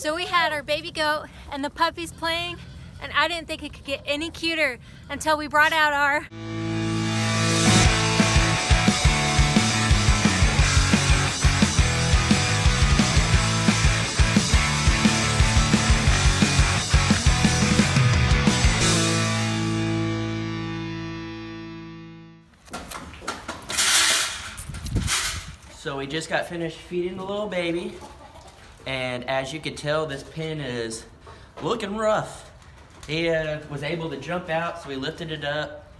So we had our baby goat and the puppies playing, and I didn't think it could get any cuter until we brought out our So we just got finished feeding the little baby, and as you can tell, this pen is looking rough. He was able to jump out, so we lifted it up.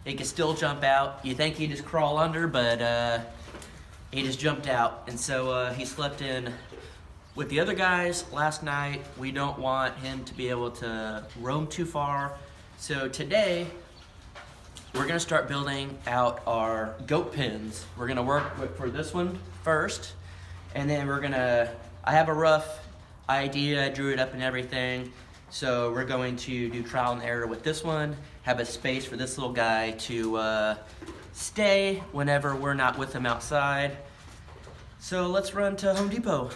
He can still jump out. You think he'd just crawl under, but he just jumped out. And so he slept in with the other guys last night. We don't want him to be able to roam too far. So today, we're gonna start building out our goat pens. We're gonna work for this one first, and then I have a rough idea, I drew it up and everything. So we're going to do trial and error with this one, have a space for this little guy to stay whenever we're not with him outside. So let's run to Home Depot.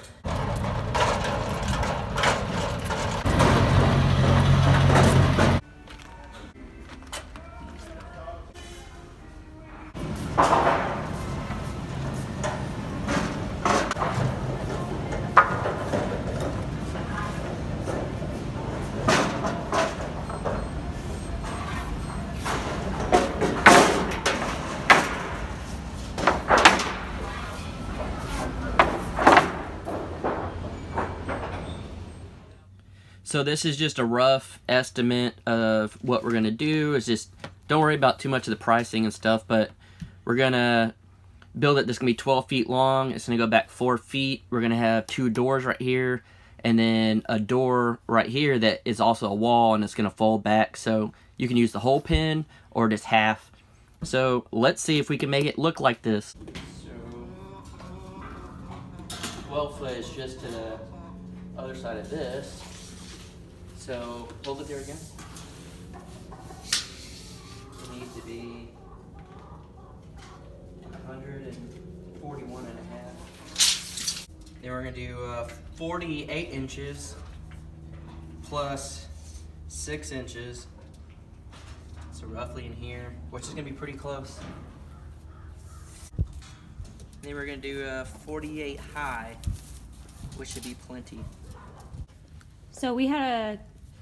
So this is just a rough estimate of what we're gonna do. It's just, don't worry about too much of the pricing and stuff, but we're gonna build it. This is gonna be 12 feet long. It's gonna go back 4 feet. We're gonna have 2 doors right here, and then a door right here that is also a wall, and it's gonna fold back. So you can use the whole pen or just half. So let's see if we can make it look like this. So 12 foot is just to the other side of this. So hold it there again. It needs to be 141 and a half. Then we're gonna do 48 inches plus 6 inches. So roughly in here, which is gonna be pretty close. Then we're gonna do 48 high, which should be plenty. So we had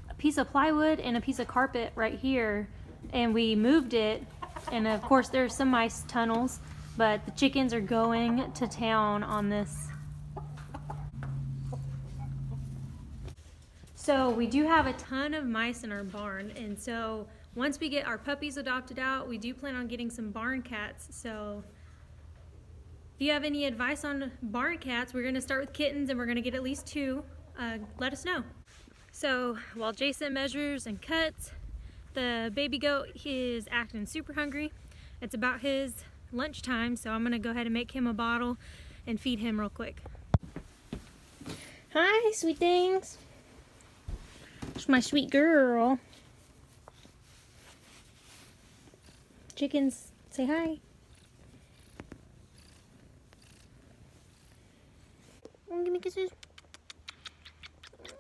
a piece of plywood and a piece of carpet right here, and we moved it, and of course there's some mice tunnels, but the chickens are going to town on this. So we do have a ton of mice in our barn, and so once we get our puppies adopted out, we do plan on getting some barn cats. So if you have any advice on barn cats, we're going to start with kittens, and we're going to get at least 2. Let us know. So while Jason measures and cuts, the baby goat is acting super hungry. It's about his lunchtime, so I'm gonna go ahead and make him a bottle and feed him real quick. Hi, sweet things. It's my sweet girl. Chickens, say hi. Give me kisses.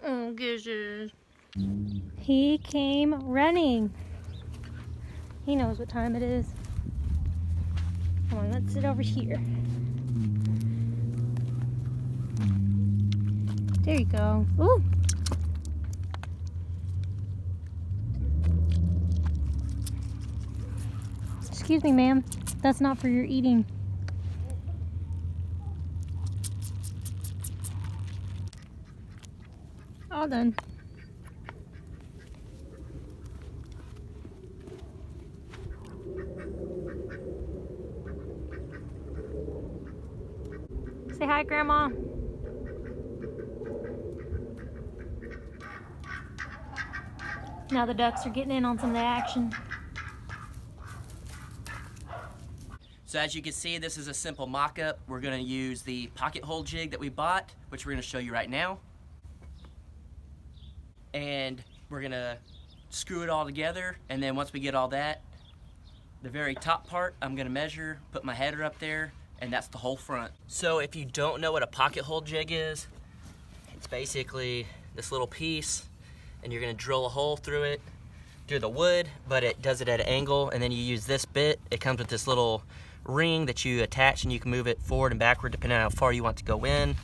Oh, kisses. He came running. He knows what time it is. Come on, let's sit over here. There you go. Ooh. Excuse me, ma'am. That's not for your eating. All done. Say hi, Grandma. Now the ducks are getting in on some of the action. So as you can see, this is a simple mock-up. We're gonna use the pocket hole jig that we bought, which we're gonna show you right now. And we're gonna screw it all together, and then once we get all that, the very top part, I'm gonna measure, put my header up there, and that's the whole front. So if you don't know what a pocket hole jig is, It's basically this little piece, and you're gonna drill a hole through it, through the wood, but it does it at an angle, and then you use this bit. It comes with this little ring that you attach, and you can move it forward and backward depending on how far you want to go in.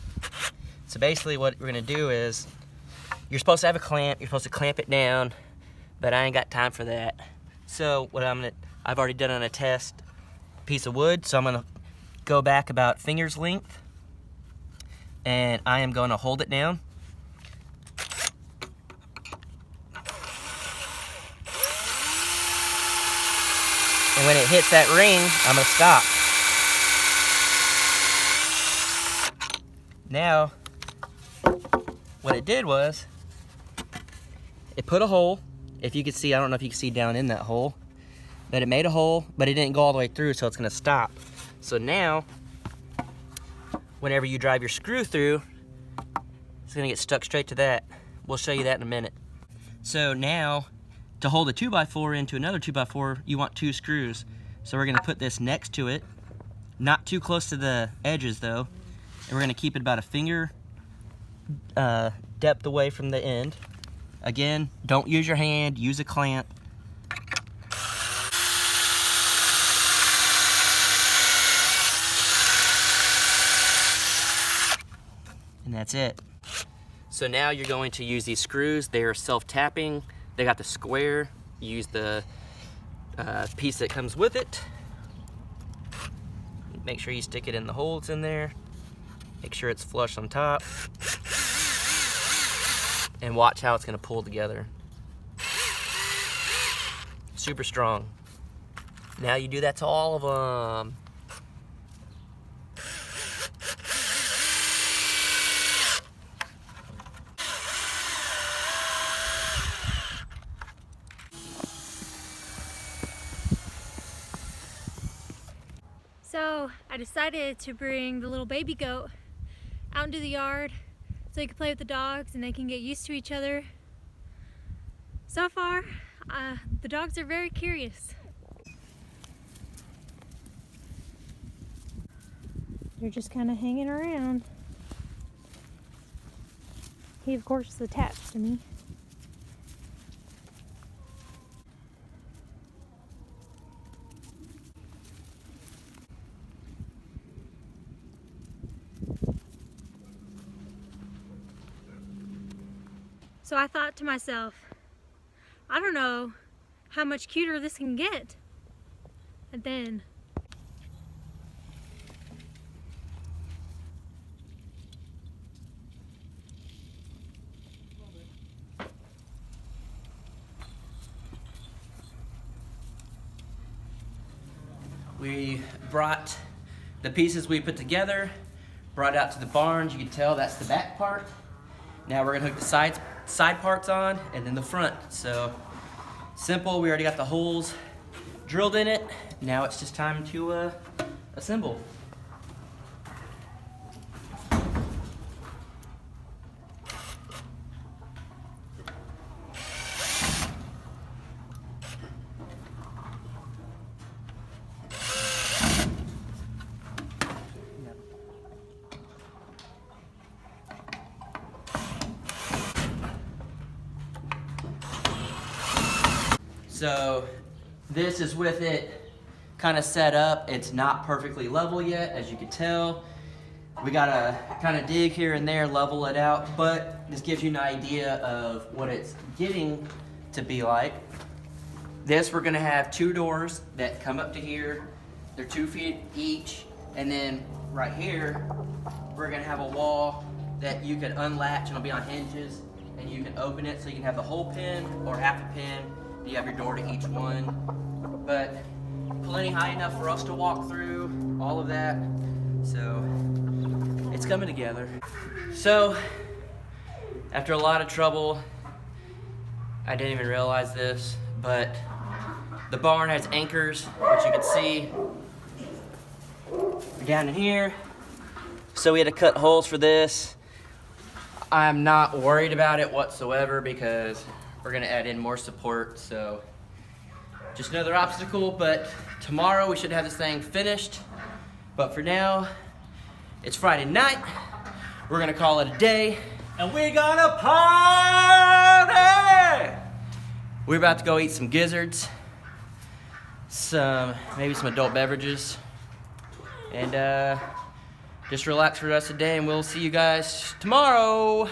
So basically what we're gonna do is, you're supposed to have a clamp, you're supposed to clamp it down, but I ain't got time for that. So what I've already done on a test piece of wood, so I'm gonna go back about finger's length, and I am gonna hold it down. And when it hits that ring, I'm gonna stop. Now, what it did was, it put a hole. If you could see, I don't know if you can see down in that hole, but it made a hole, but it didn't go all the way through, so it's gonna stop. So now, whenever you drive your screw through, it's gonna get stuck straight to that. We'll show you that in a minute. So now, to hold a 2x4 into another 2x4, you want 2 screws. So we're gonna put this next to it, not too close to the edges though, and we're gonna keep it about a finger depth away from the end. Again, don't use your hand, use a clamp. And that's it. So now you're going to use these screws. They are self-tapping. They got the square. You use the piece that comes with it. Make sure you stick it in the hole that's in there. Make sure it's flush on top. And watch how it's gonna pull together. Super strong. Now you do that to all of them. So I decided to bring the little baby goat out into the yard so he can play with the dogs and they can get used to each other. So far, the dogs are very curious. They're just kind of hanging around. He, of course, is attached to me. So I thought to myself, I don't know how much cuter this can get. And then we brought the pieces we put together, brought it out to the barns. You can tell that's the back part. Now we're gonna hook the side parts on and then the front. So simple, we already got the holes drilled in it. Now it's just time to assemble. So this is with it kind of set up. It's not perfectly level yet, as you can tell. We gotta kind of dig here and there, level it out, but this gives you an idea of what it's getting to be like. This, we're gonna have 2 doors that come up to here. They're 2 feet each, and then right here, we're gonna have a wall that you can unlatch and it'll be on hinges, and you can open it so you can have the whole pin or half a pin. You have your door to each one, but plenty high enough for us to walk through, all of that. So it's coming together. So after a lot of trouble, I didn't even realize this, but the barn has anchors, which you can see down in here. So we had to cut holes for this. I'm not worried about it whatsoever because we're gonna add in more support, so just another obstacle, but tomorrow we should have this thing finished. But for now, it's Friday night. We're gonna call it a day. And we're gonna party! We're about to go eat some gizzards, maybe some adult beverages, and just relax for the rest of the day, and we'll see you guys tomorrow.